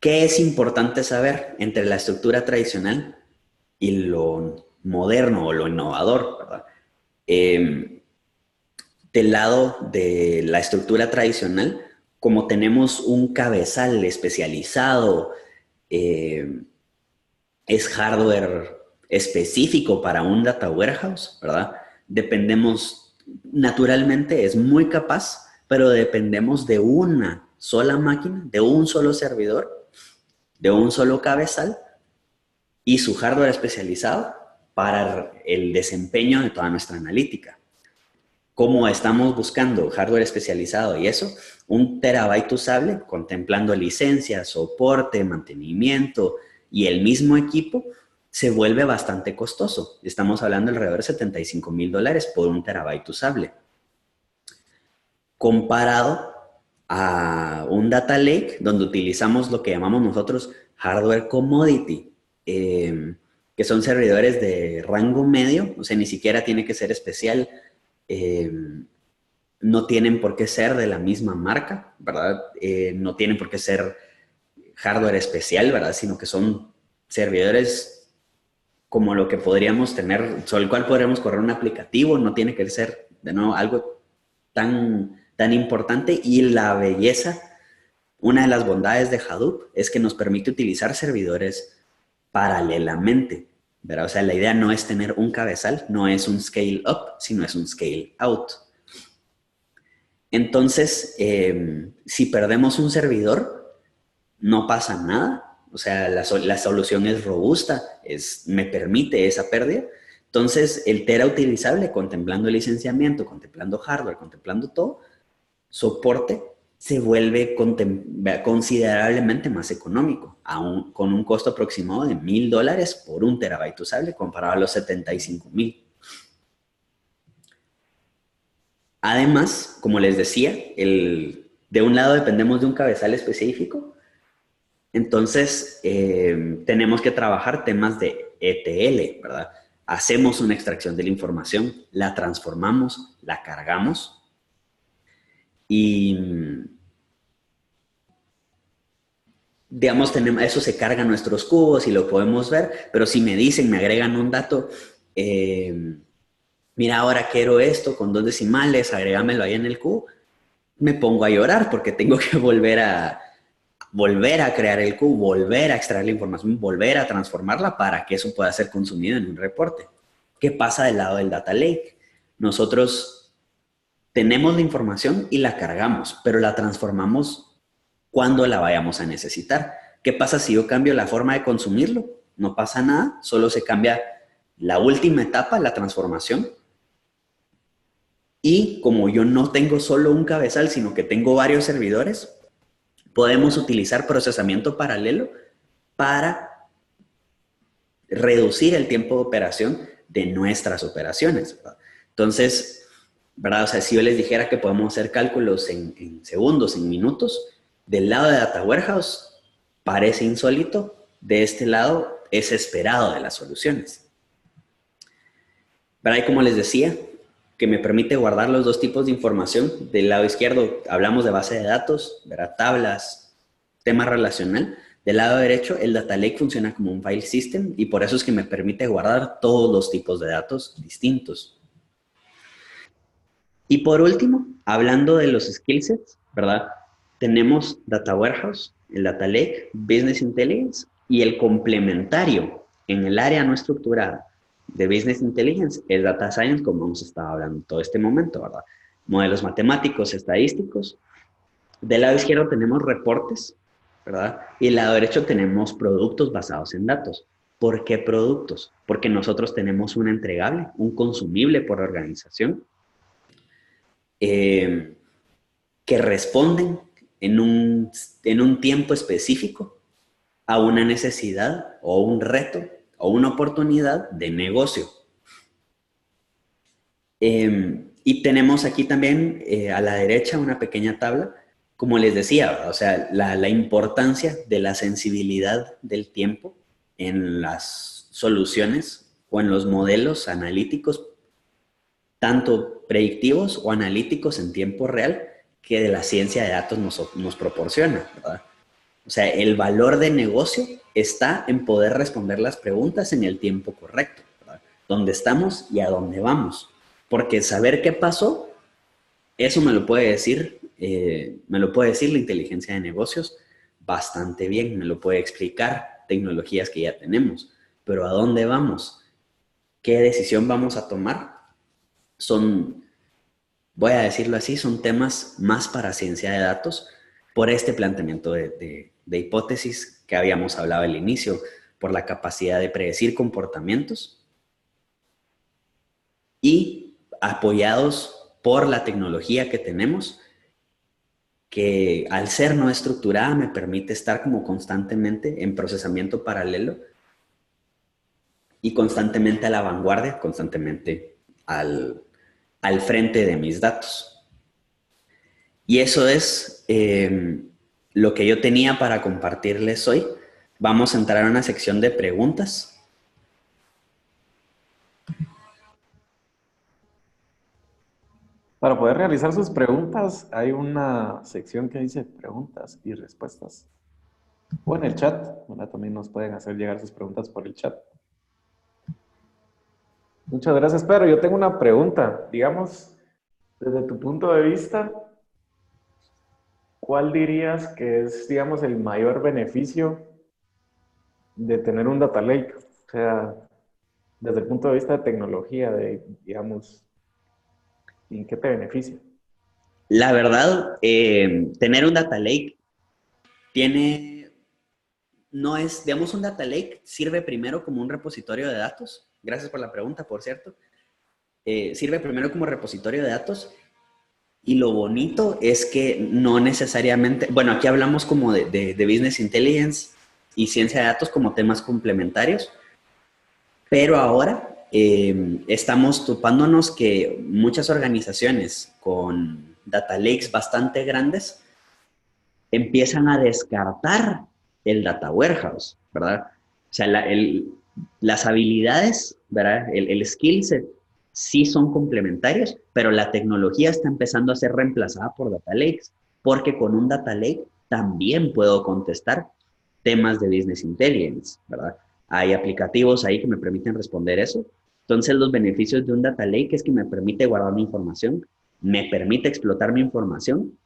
Speaker 2: ¿Qué es importante saber entre la estructura tradicional y lo moderno o lo innovador, ¿verdad? Del lado de la estructura tradicional, como tenemos un cabezal especializado, es hardware específico para un data warehouse, ¿verdad? Dependemos, naturalmente es muy capaz, pero dependemos de una sola máquina, de un solo servidor, de un solo cabezal y su hardware especializado para el desempeño de toda nuestra analítica. ¿Cómo estamos buscando hardware especializado y eso? 1 terabyte usable, contemplando licencias, soporte, mantenimiento y el mismo equipo, se vuelve bastante costoso. Estamos hablando alrededor de $75,000 por 1 terabyte usable. Comparado a un data lake donde utilizamos lo que llamamos nosotros hardware commodity, que son servidores de rango medio, o sea, ni siquiera tiene que ser especial, no tienen por qué ser de la misma marca, ¿verdad? No tienen por qué ser hardware especial, ¿verdad? Sino que son servidores como lo que podríamos tener, sobre el cual podríamos correr un aplicativo, no tiene que ser, de nuevo, algo tan importante. Y la belleza, una de las bondades de Hadoop es que nos permite utilizar servidores paralelamente, ¿verdad? O sea, la idea no es tener un cabezal, no es un scale up, sino es un scale out. Entonces, si perdemos un servidor, no pasa nada, O sea, la solución es robusta, me permite esa pérdida. Entonces, el TERA utilizable, contemplando el licenciamiento, contemplando hardware, contemplando todo, soporte, se vuelve considerablemente más económico, con un costo aproximado de $1,000 por 1 TB usable, comparado a los 75,000. Además, como les decía, de un lado dependemos de un cabezal específico, entonces tenemos que trabajar temas de ETL, ¿verdad? Hacemos una extracción de la información, la transformamos, la cargamos y, digamos, eso se carga en nuestros cubos y lo podemos ver, pero si me dicen, me agregan un dato, mira, ahora quiero esto con 2 decimales, agrégamelo ahí en el cubo, me pongo a llorar porque tengo que volver a crear el cubo, volver a extraer la información, volver a transformarla para que eso pueda ser consumido en un reporte. ¿Qué pasa del lado del data lake? Nosotros tenemos la información y la cargamos, pero la transformamos cuando la vayamos a necesitar. ¿Qué pasa si yo cambio la forma de consumirlo? No pasa nada, solo se cambia la última etapa, la transformación. Y como yo no tengo solo un cabezal, sino que tengo varios servidores, podemos utilizar procesamiento paralelo para reducir el tiempo de operación de nuestras operaciones, ¿verdad? Entonces, ¿verdad? O sea, si yo les dijera que podemos hacer cálculos en segundos, en minutos, del lado de Data Warehouse parece insólito, de este lado es esperado de las soluciones. ¿Verdad? Y como les decía, que me permite guardar los dos tipos de información. Del lado izquierdo hablamos de base de datos, ¿verdad? Tablas, tema relacional. Del lado derecho, el Data Lake funciona como un file system y por eso es que me permite guardar todos los tipos de datos distintos. Y por último, hablando de los skill sets, ¿verdad? Tenemos Data Warehouse, el Data Lake, Business Intelligence y el complementario en el área no estructurada de Business Intelligence es Data Science, como hemos estado hablando todo este momento, ¿verdad? Modelos matemáticos, estadísticos. Del lado izquierdo tenemos reportes, ¿verdad? Y del lado derecho tenemos productos basados en datos. ¿Por qué productos? Porque nosotros tenemos un entregable, un consumible por organización, que responden en un tiempo específico a una necesidad o un reto o una oportunidad de negocio. Y tenemos aquí también a la derecha una pequeña tabla, como les decía, o sea, la importancia de la sensibilidad del tiempo en las soluciones o en los modelos analíticos, tanto predictivos o analíticos en tiempo real, que de la ciencia de datos nos proporciona, ¿verdad? O sea, el valor de negocio está en poder responder las preguntas en el tiempo correcto, ¿verdad? Dónde estamos y a dónde vamos. Porque saber qué pasó, eso me lo puede decir la inteligencia de negocios bastante bien, me lo puede explicar tecnologías que ya tenemos. Pero ¿a dónde vamos? ¿Qué decisión vamos a tomar? Voy a decirlo así, son temas más para ciencia de datos por este planteamiento de hipótesis que habíamos hablado al inicio, por la capacidad de predecir comportamientos y apoyados por la tecnología que tenemos, que al ser no estructurada me permite estar como constantemente en procesamiento paralelo y constantemente a la vanguardia, constantemente al frente de mis datos. Y eso es lo que yo tenía para compartirles hoy. Vamos a entrar a una sección de preguntas.
Speaker 1: Para poder realizar sus preguntas, hay una sección que dice preguntas y respuestas. O en el chat, ¿verdad? También nos pueden hacer llegar sus preguntas por el chat. Muchas gracias, Pedro. Yo tengo una pregunta. Digamos, desde tu punto de vista, ¿cuál dirías que es, digamos, el mayor beneficio de tener un data lake? O sea, desde el punto de vista de tecnología, digamos, ¿en qué te beneficia?
Speaker 2: La verdad, tener un data lake tiene no es, digamos, un data lake sirve primero como un repositorio de datos. Gracias por la pregunta, por cierto. Sirve primero como repositorio de datos. Y lo bonito es que no necesariamente, bueno, aquí hablamos como de Business Intelligence y ciencia de datos como temas complementarios, pero ahora estamos topándonos que muchas organizaciones con data lakes bastante grandes empiezan a descartar el data warehouse, ¿verdad? O sea, las habilidades, ¿verdad? El skill set sí son complementarios, pero la tecnología está empezando a ser reemplazada por data lakes, porque con un data lake también puedo contestar temas de business intelligence, ¿verdad? Hay aplicativos ahí que me permiten responder eso. Entonces, los beneficios de un data lake es que me permite guardar mi información, me permite explotar mi información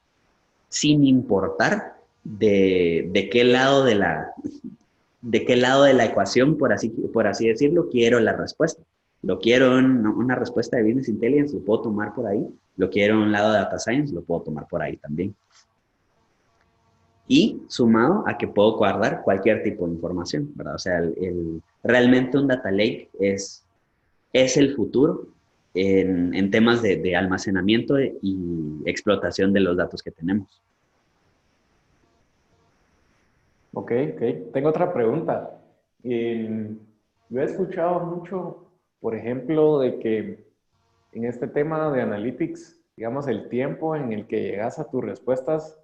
Speaker 2: sin importar de qué lado de qué lado de la ecuación, por así decirlo, quiero la respuesta. Lo quiero en una respuesta de Business Intelligence, lo puedo tomar por ahí. Lo quiero en un lado de Data Science, lo puedo tomar por ahí también. Y sumado a que puedo guardar cualquier tipo de información, ¿verdad? O sea, realmente un data lake es el futuro en temas de almacenamiento y explotación de los datos que tenemos.
Speaker 1: Ok, ok. Tengo otra pregunta. Yo he escuchado mucho, por ejemplo, de que en este tema de analytics, digamos, el tiempo en el que llegas a tus respuestas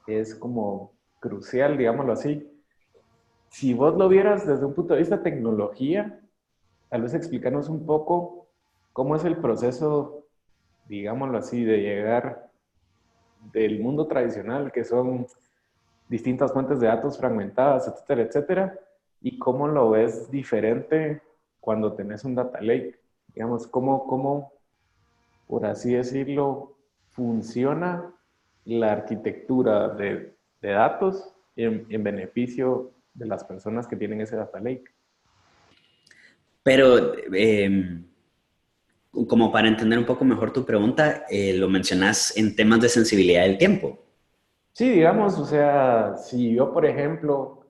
Speaker 1: es como crucial, digámoslo así. Si vos lo vieras desde un punto de vista de tecnología, tal vez explicarnos un poco cómo es el proceso, digámoslo así, de llegar del mundo tradicional, que son distintas fuentes de datos fragmentadas, etcétera, etcétera, y cómo lo ves diferente cuando tenés un data lake. Digamos, cómo por así decirlo, funciona la arquitectura de datos en beneficio de las personas que tienen ese data lake.
Speaker 2: Pero como para entender un poco mejor tu pregunta, lo mencionas en temas de sensibilidad del tiempo.
Speaker 1: Sí, digamos, o sea, si yo, por ejemplo,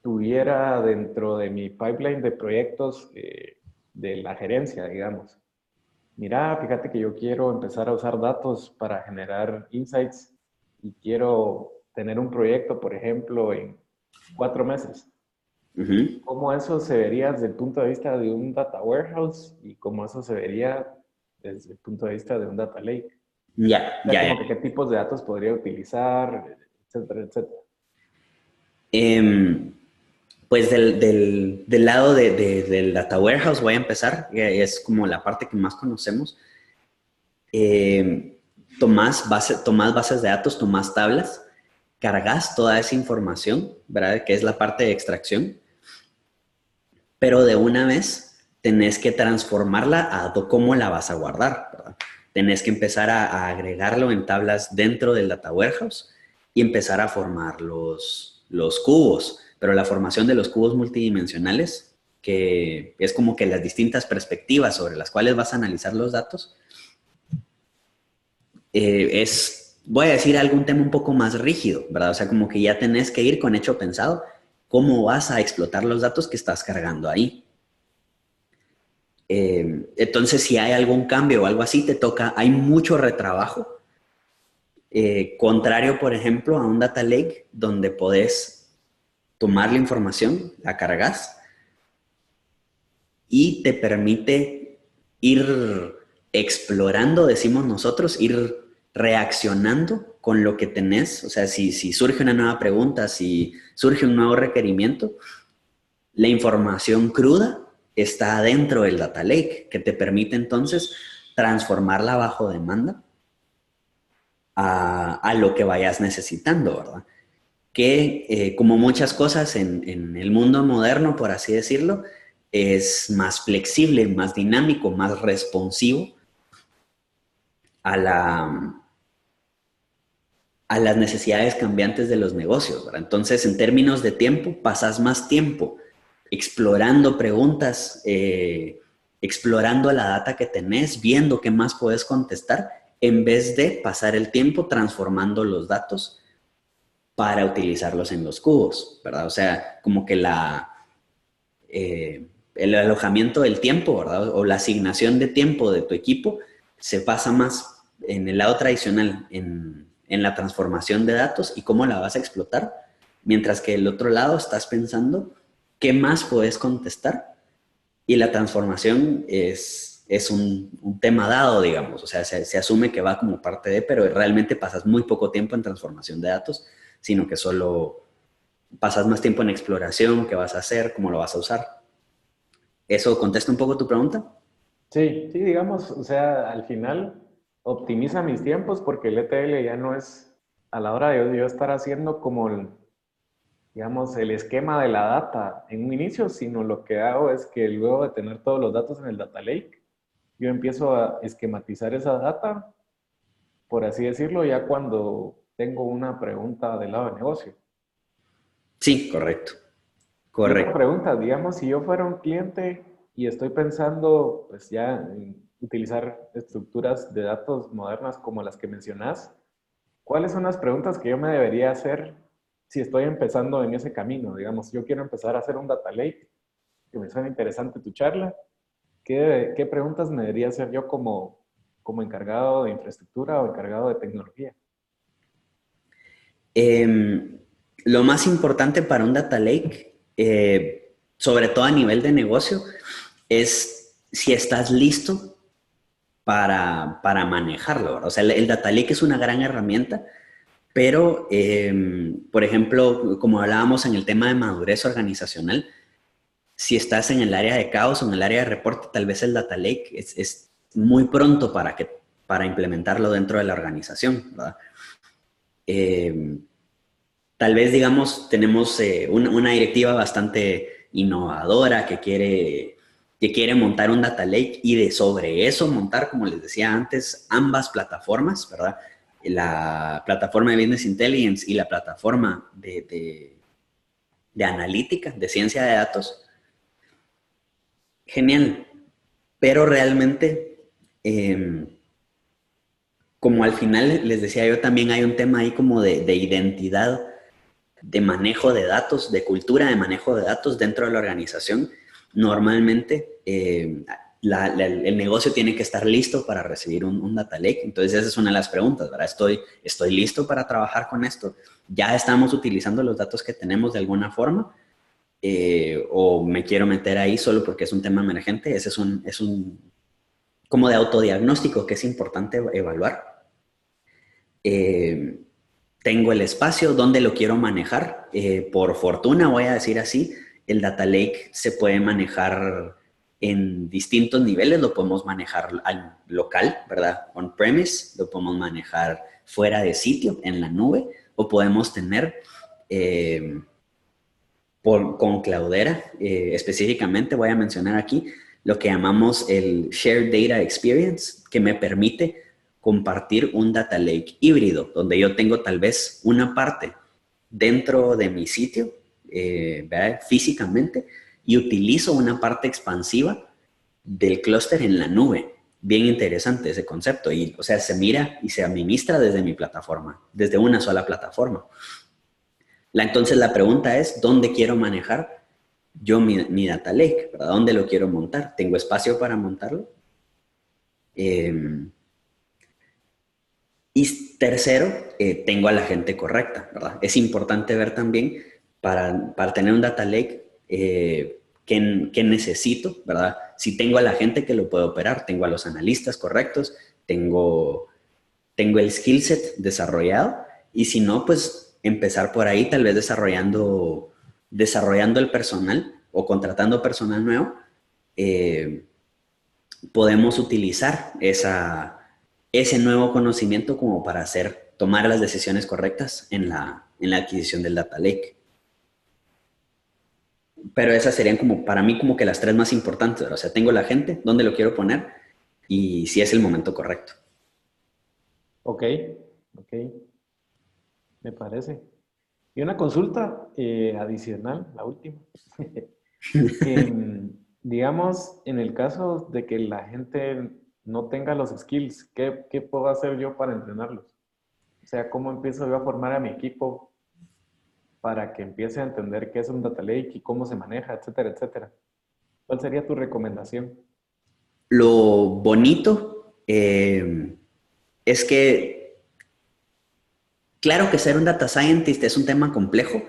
Speaker 1: tuviera dentro de mi pipeline de proyectos de la gerencia, digamos, mira, fíjate que yo quiero empezar a usar datos para generar insights y quiero tener un proyecto, por ejemplo, en 4 meses.
Speaker 2: Uh-huh.
Speaker 1: ¿Cómo eso se vería desde el punto de vista de un data warehouse y cómo eso se vería desde el punto de vista de un data lake?
Speaker 2: Ya,
Speaker 1: O sea,
Speaker 2: ya,
Speaker 1: como
Speaker 2: ya.
Speaker 1: que qué tipos de datos podría utilizar, etcétera, etcétera.
Speaker 2: Em, pues del lado del data warehouse voy a empezar, es como la parte que más conocemos. Tomás bases de datos, tomás tablas, cargas toda esa información, ¿verdad? Que es la parte de extracción, pero de una vez tenés que transformarla a cómo la vas a guardar, ¿verdad? Tenés que empezar a agregarlo en tablas dentro del data warehouse y empezar a formar los cubos, pero la formación de los cubos multidimensionales, que es como que las distintas perspectivas sobre las cuales vas a analizar los datos, voy a decir, algún tema un poco más rígido, ¿verdad? O sea, como que ya tenés que ir con hecho pensado cómo vas a explotar los datos que estás cargando ahí. Entonces, si hay algún cambio o algo así, hay mucho retrabajo. Contrario, por ejemplo, a un data lake donde podés tomar la información, la cargas y te permite ir explorando, decimos nosotros, ir reaccionando con lo que tenés. O sea, si surge una nueva pregunta, si surge un nuevo requerimiento, la información cruda está dentro del data lake, que te permite entonces transformarla bajo demanda a lo que vayas necesitando, ¿verdad? Que como muchas cosas en el mundo moderno, por así decirlo, es más flexible, más dinámico, más responsivo a a las necesidades cambiantes de los negocios, ¿verdad? Entonces, en términos de tiempo, pasas más tiempo explorando preguntas, explorando la data que tenés, viendo qué más puedes contestar, en vez de pasar el tiempo transformando los datos para utilizarlos en los cubos, ¿verdad? O sea, como que el alojamiento del tiempo, ¿verdad? O la asignación de tiempo de tu equipo se pasa más en el lado tradicional, en la transformación de datos y cómo la vas a explotar, mientras que el otro lado estás pensando qué más puedes contestar y la transformación es un tema dado, digamos, o sea, se asume que va como parte de, pero realmente pasas muy poco tiempo en transformación de datos, sino que solo pasas más tiempo en exploración, qué vas a hacer, cómo lo vas a usar. ¿Eso contesta un poco tu pregunta?
Speaker 1: Sí, sí, digamos, o sea, al final optimiza mis tiempos porque el ETL ya no es a la hora de yo estar haciendo como digamos, el esquema de la data en un inicio, sino lo que hago es que luego de tener todos los datos en el data lake, yo empiezo a esquematizar esa data, por así decirlo, ya cuando tengo una pregunta del lado de negocio.
Speaker 2: Sí, correcto,
Speaker 1: Y otra
Speaker 2: correcto.
Speaker 1: pregunta, digamos, si yo fuera un cliente y estoy pensando, pues ya en utilizar estructuras de datos modernas como las que mencionas, ¿cuáles son las preguntas que yo me debería hacer si estoy empezando en ese camino? Digamos, yo quiero empezar a hacer un data lake, que me suena interesante tu charla. ¿Qué preguntas me debería hacer yo como encargado de infraestructura o encargado de tecnología?
Speaker 2: Eh, lo más importante para un data lake, sobre todo a nivel de negocio, es si estás listo para manejarlo, ¿verdad? O sea, el data lake es una gran herramienta, pero, por ejemplo, como hablábamos en el tema de madurez organizacional, si estás en el área de caos o en el área de reporte, tal vez el data lake es muy pronto para implementarlo dentro de la organización, ¿verdad? Eh, Tal vez, digamos, tenemos una directiva bastante innovadora que quiere montar un data lake y de sobre eso montar, como les decía antes, ambas plataformas, ¿verdad? La plataforma de Business Intelligence y la plataforma de analítica, de ciencia de datos. Genial, pero realmente, eh, como al final les decía yo, también hay un tema ahí como de identidad de manejo de datos, de cultura de manejo de datos dentro de la organización, normalmente el negocio tiene que estar listo para recibir un data lake. Entonces esa es una de las preguntas, ¿verdad? ¿Estoy listo para trabajar con esto? ¿Ya estamos utilizando los datos que tenemos de alguna forma? ¿O me quiero meter ahí solo porque es un tema emergente? Ese es un como de autodiagnóstico que es importante evaluar. Eh, Tengo el espacio donde lo quiero manejar. Por fortuna, voy a decir así, el data lake se puede manejar en distintos niveles. Lo podemos manejar al local, ¿verdad? On-premise, lo podemos manejar fuera de sitio, en la nube, o podemos tener eh, con Cloudera, específicamente voy a mencionar aquí lo que llamamos el Shared Data Experience, que me permite compartir un data lake híbrido, donde yo tengo tal vez una parte dentro de mi sitio, físicamente, y utilizo una parte expansiva del clúster en la nube. Bien interesante ese concepto. Y, o sea, se mira y se administra desde mi plataforma, desde una sola plataforma. Entonces la pregunta es, ¿dónde quiero manejar yo mi data lake? ¿Verdad? ¿Dónde lo quiero montar? ¿Tengo espacio para montarlo? Eh, y tercero, tengo a la gente correcta, ¿verdad? Es importante ver también para tener un data lake qué necesito, ¿verdad? Si tengo a la gente que lo puede operar, tengo a los analistas correctos, tengo el skill set desarrollado y si no, pues empezar por ahí, tal vez desarrollando el personal o contratando personal nuevo, eh, podemos utilizar ese nuevo conocimiento como para tomar las decisiones correctas en la adquisición del data lake. Pero esas serían como, para mí, como que las tres más importantes, ¿verdad? O sea, tengo la gente, dónde lo quiero poner y si es el momento correcto.
Speaker 1: Ok, ok, me parece. Y una consulta adicional, la última. Digamos, en el caso de que la gente no tenga los skills, ¿qué puedo hacer yo para entrenarlos? O sea, ¿cómo empiezo yo a formar a mi equipo? para que empiece a entender qué es un data lake y cómo se maneja, etcétera, etcétera. ¿Cuál sería tu recomendación?
Speaker 2: Lo bonito es que, claro que ser un data scientist es un tema complejo,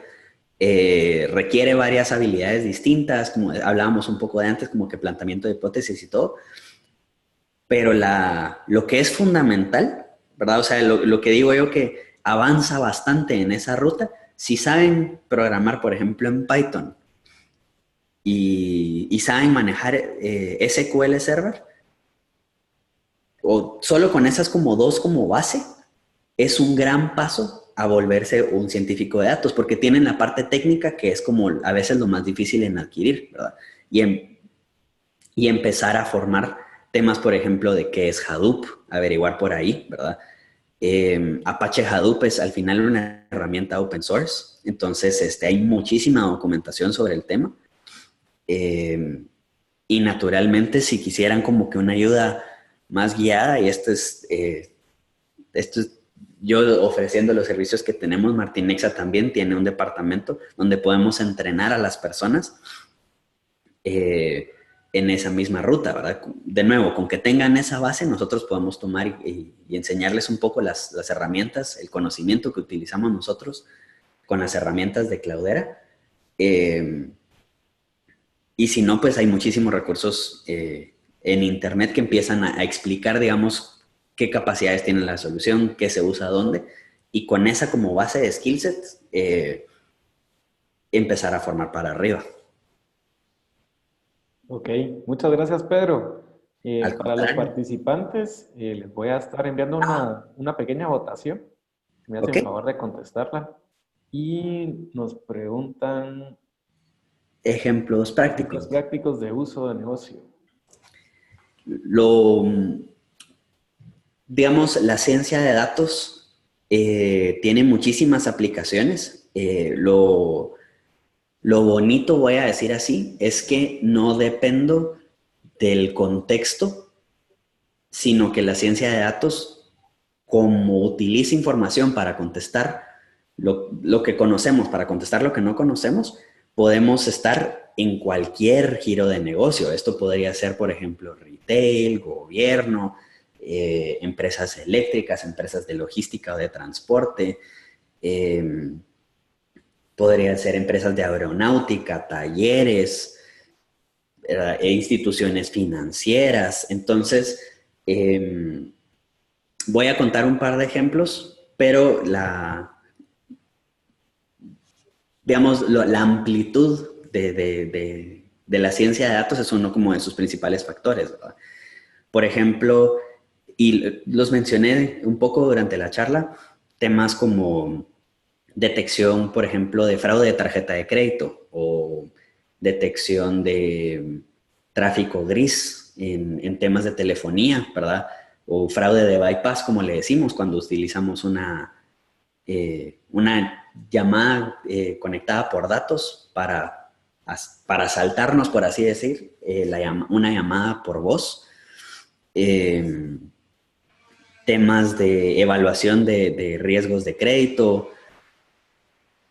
Speaker 2: requiere varias habilidades distintas, como hablábamos un poco de antes, como que planteamiento de hipótesis y todo, pero lo que es fundamental, ¿verdad? O sea, lo que digo yo que avanza bastante en esa ruta, si saben programar, por ejemplo, en Python y saben manejar SQL Server, o solo con esas como dos como base, es un gran paso a volverse un científico de datos, porque tienen la parte técnica que es como a veces lo más difícil en adquirir, ¿verdad? Y, y empezar a formar temas, por ejemplo, de qué es Hadoop, averiguar por ahí, ¿verdad? Apache Hadoop es al final una herramienta open source, entonces hay muchísima documentación sobre el tema. Y naturalmente, si quisieran como que una ayuda más guiada, y esto es yo ofreciendo los servicios que tenemos, Martinexa también tiene un departamento donde podemos entrenar a las personas en esa misma ruta, ¿verdad? De nuevo, con que tengan esa base, nosotros podemos tomar y enseñarles un poco las herramientas, el conocimiento que utilizamos nosotros con las herramientas de Cloudera. Y si no, pues hay muchísimos recursos en Internet que empiezan a explicar, digamos, qué capacidades tiene la solución, qué se usa dónde, y con esa como base de skill set, empezar a formar para arriba.
Speaker 1: Ok, muchas gracias, Pedro.
Speaker 2: Al
Speaker 1: Para los
Speaker 2: contrario.
Speaker 1: participantes, les voy a estar enviando una pequeña votación. Si me
Speaker 2: ¿Ok?
Speaker 1: hacen favor de contestarla. Y nos preguntan
Speaker 2: Ejemplos
Speaker 1: ejemplos
Speaker 2: prácticos.
Speaker 1: prácticos de uso de negocio.
Speaker 2: Lo, digamos, la ciencia de datos tiene muchísimas aplicaciones. Lo bonito, voy a decir así, es que no dependo del contexto, sino que la ciencia de datos, como utiliza información para contestar lo que conocemos, para contestar lo que no conocemos, podemos estar en cualquier giro de negocio. Esto podría ser, por ejemplo, retail, gobierno, empresas eléctricas, empresas de logística o de transporte, eh, podría ser empresas de aeronáutica, talleres, e instituciones financieras. Entonces, voy a contar un par de ejemplos, pero digamos, la amplitud de la ciencia de datos es uno como de sus principales factores, ¿verdad? Por ejemplo, y los mencioné un poco durante la charla, temas como detección, por ejemplo, de fraude de tarjeta de crédito o detección de tráfico gris en temas de telefonía, ¿verdad? O fraude de bypass, como le decimos, cuando utilizamos una llamada conectada por datos para saltarnos, por así decir, una llamada por voz. Temas de evaluación de riesgos de crédito.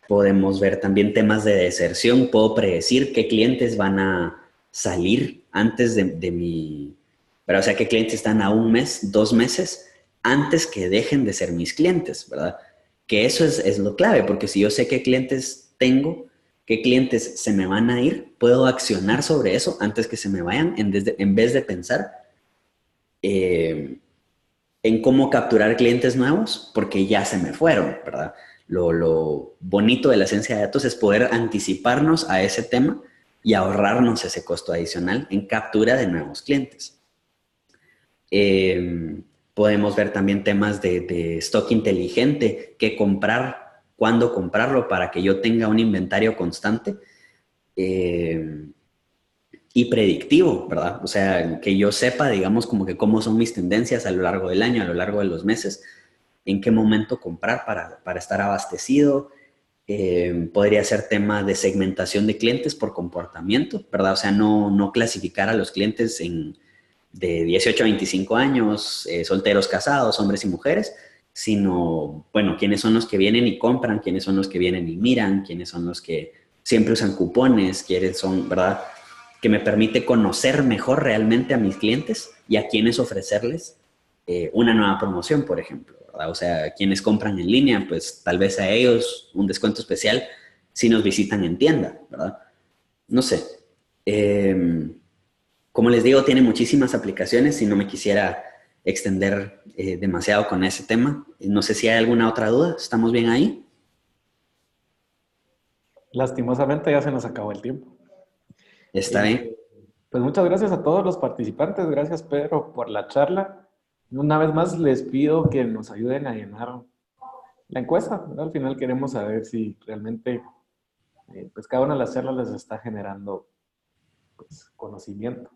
Speaker 2: Podemos ver también temas de deserción. Puedo predecir qué clientes van a salir antes de mi... Pero, o sea, qué clientes están a un mes, 2 meses, antes que dejen de ser mis clientes, ¿verdad? Que eso es lo clave, porque si yo sé qué clientes tengo, qué clientes se me van a ir, puedo accionar sobre eso antes que se me vayan, en vez de pensar en cómo capturar clientes nuevos, porque ya se me fueron, ¿verdad? Lo bonito de la ciencia de datos es poder anticiparnos a ese tema y ahorrarnos ese costo adicional en captura de nuevos clientes. Podemos ver también temas de stock inteligente, qué comprar, cuándo comprarlo para que yo tenga un inventario constante y predictivo, ¿verdad? O sea, que yo sepa, digamos, como que cómo son mis tendencias a lo largo del año, a lo largo de los meses, en qué momento comprar para estar abastecido. Podría ser tema de segmentación de clientes por comportamiento, ¿verdad? O sea, no clasificar a los clientes de 18 a 25 años, solteros, casados, hombres y mujeres, sino, bueno, quiénes son los que vienen y compran, quiénes son los que vienen y miran, quiénes son los que siempre usan cupones, quiénes son, ¿verdad? Que me permite conocer mejor realmente a mis clientes y a quienes ofrecerles una nueva promoción, por ejemplo, ¿verdad? O sea, quienes compran en línea, pues tal vez a ellos un descuento especial si nos visitan en tienda, ¿verdad? No sé. Como les digo, tiene muchísimas aplicaciones y no me quisiera extender demasiado con ese tema. No sé si hay alguna otra duda. ¿Estamos bien ahí?
Speaker 1: Lastimosamente ya se nos acabó el tiempo.
Speaker 2: ¿Está bien?
Speaker 1: Eh, pues muchas gracias a todos los participantes. Gracias, Pedro, por la charla. Una vez más les pido que nos ayuden a llenar la encuesta, ¿verdad? Al final queremos saber si realmente pues cada una de las charlas les está generando pues, conocimiento.